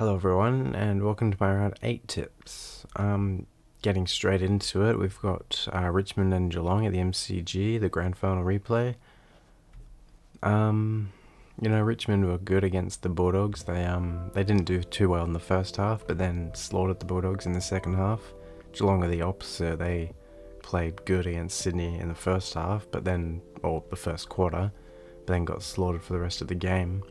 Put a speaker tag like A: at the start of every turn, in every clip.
A: Hello everyone, and welcome to my round 8 tips. Getting straight into it, we've got Richmond and Geelong at the MCG, the grand final replay. Richmond were good against the Bulldogs. They didn't do too well in the first half, but then slaughtered the Bulldogs in the second half. Geelong are the opposite. They played good against Sydney in the first half, or the first quarter, but then got slaughtered for the rest of the game.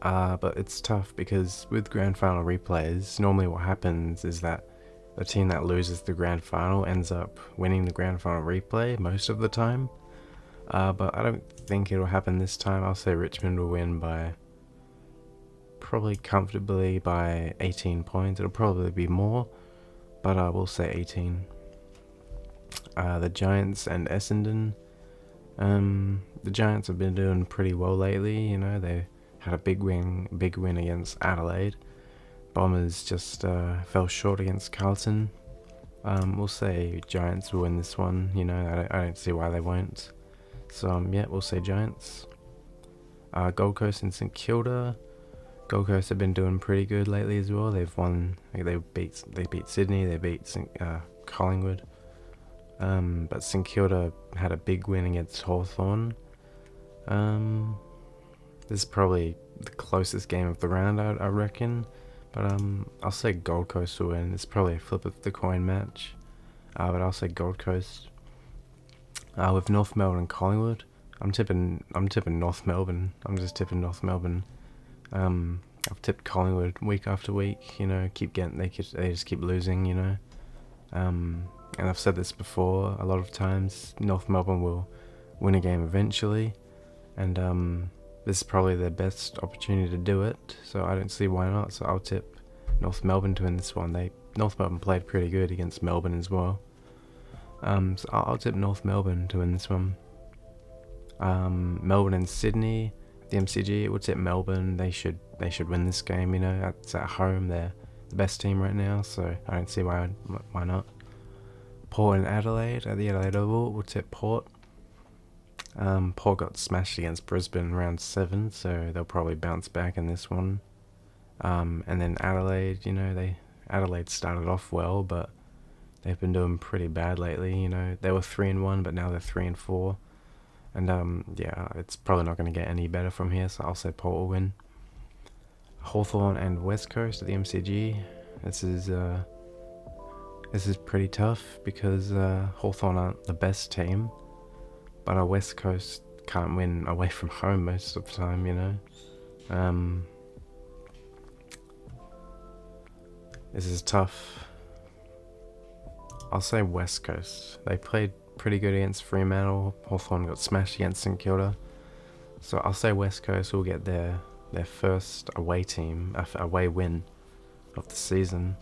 A: But it's tough because with grand final replays, normally what happens is that the team that loses the grand final ends up winning the grand final replay most of the time. But I don't think it'll happen this time. I'll say Richmond will win by probably comfortably by 18 points. It'll probably be more, but I will say 18. The Giants and Essendon. The Giants have been doing pretty well lately. They had a big win against Adelaide. Bombers just fell short against Carlton. We'll say Giants will win this one. I don't see why they won't. So we'll say Giants. Gold Coast and St Kilda. Gold Coast have been doing pretty good lately as well. They've won. They beat Sydney. They beat Collingwood. But St Kilda had a big win against Hawthorn. This is probably the closest game of the round, I reckon. But I'll say Gold Coast will win. It's probably a flip of the coin match. But I'll say Gold Coast. With North Melbourne and Collingwood, I'm tipping North Melbourne. I'm just tipping North Melbourne. I've tipped Collingwood week after week. They just keep losing. And I've said this before a lot of times. North Melbourne will win a game eventually, and this is probably their best opportunity to do it, so I don't see why not. So I'll tip North Melbourne to win this one. North Melbourne played pretty good against Melbourne as well. So I'll tip North Melbourne to win this one. Melbourne and Sydney, the MCG, it would tip Melbourne. They should win this game. It's at home. They're the best team right now, so I don't see why not. Port and Adelaide at the Adelaide Oval, we'll tip Port. Port got smashed against Brisbane round 7, so they'll probably bounce back in this one. And then Adelaide, Adelaide started off well, but they've been doing pretty bad lately. They were 3-1, but now they're 3-4. And it's probably not going to get any better from here, so I'll say Port will win. Hawthorn and West Coast at the MCG. This is pretty tough because Hawthorn aren't the best team. But our West Coast can't win away from home most of the time, This is tough. I'll say West Coast. They played pretty good against Fremantle. Hawthorn got smashed against St Kilda. So I'll say West Coast will get their first away win of the season.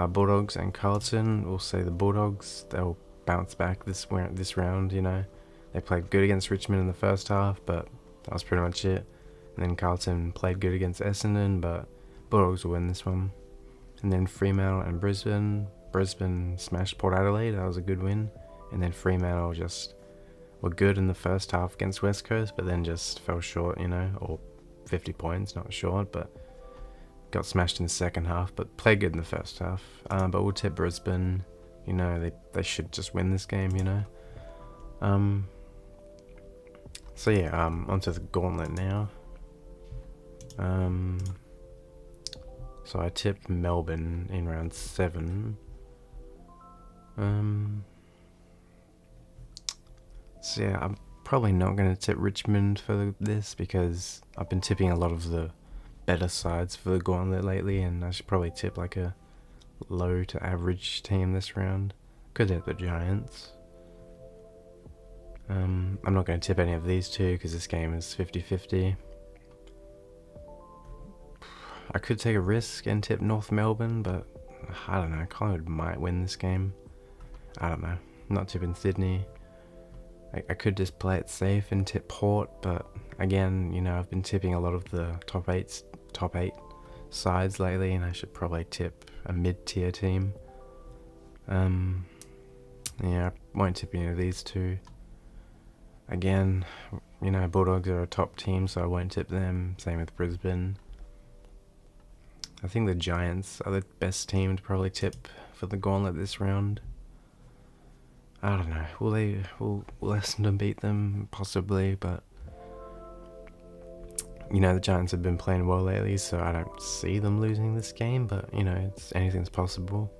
A: Bulldogs and Carlton, we'll say the Bulldogs. They'll bounce back this round, They played good against Richmond in the first half, but that was pretty much it. And then Carlton played good against Essendon, but Bulldogs will win this one. And then Fremantle and Brisbane. Brisbane smashed Port Adelaide. That was a good win. And then Fremantle just were good in the first half against West Coast, but then just fell short, or 50 points, not short, but got smashed in the second half, but played good in the first half. But we'll tip Brisbane. They should just win this game, So onto the Gauntlet now. So I tipped Melbourne in round 7. I'm probably not going to tip Richmond for this because I've been tipping a lot of the better sides for the Gauntlet lately, and I should probably tip like a low to average team this round. Could tip the Giants. I'm not going to tip any of these two because this game is 50-50. I could take a risk and tip North Melbourne, but I don't know. Collingwood might win this game. I don't know. I'm not tipping Sydney. I could just play it safe and tip Port, but again, I've been tipping a lot of the top 8 sides lately, and I should probably tip a mid-tier team. I won't tip any of these two. Again, Bulldogs are a top team, so I won't tip them. Same with Brisbane. I think the Giants are the best team to probably tip for the Gauntlet this round. I don't know. Will Essendon beat them? Possibly, but the Giants have been playing well lately, so I don't see them losing this game. But anything's possible.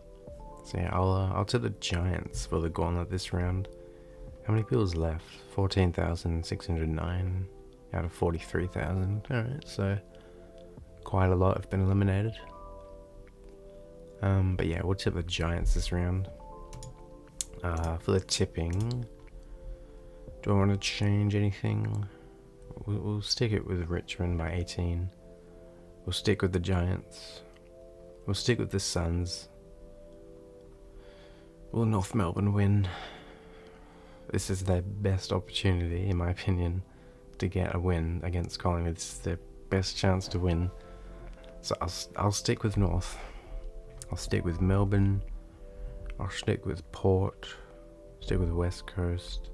A: So yeah, I'll tip the Giants for the Gauntlet this round. How many people's left? 14,609 out of 43,000. All right, so quite a lot have been eliminated. But yeah, we'll tip the Giants this round. For the tipping, do I want to change anything? We'll stick it with Richmond by 18. We'll stick with the Giants. We'll stick with the Suns. Will North Melbourne win? This is their best opportunity, in my opinion, to get a win against Collingwood. This is their best chance to win. So I'll stick with North. I'll stick with Melbourne. I'll stick with Port. Stick with West Coast.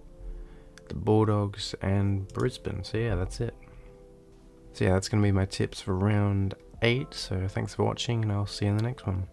A: The Bulldogs and Brisbane. So yeah, that's it. So yeah, that's going to be my tips for round 8. So thanks for watching, and I'll see you in the next one.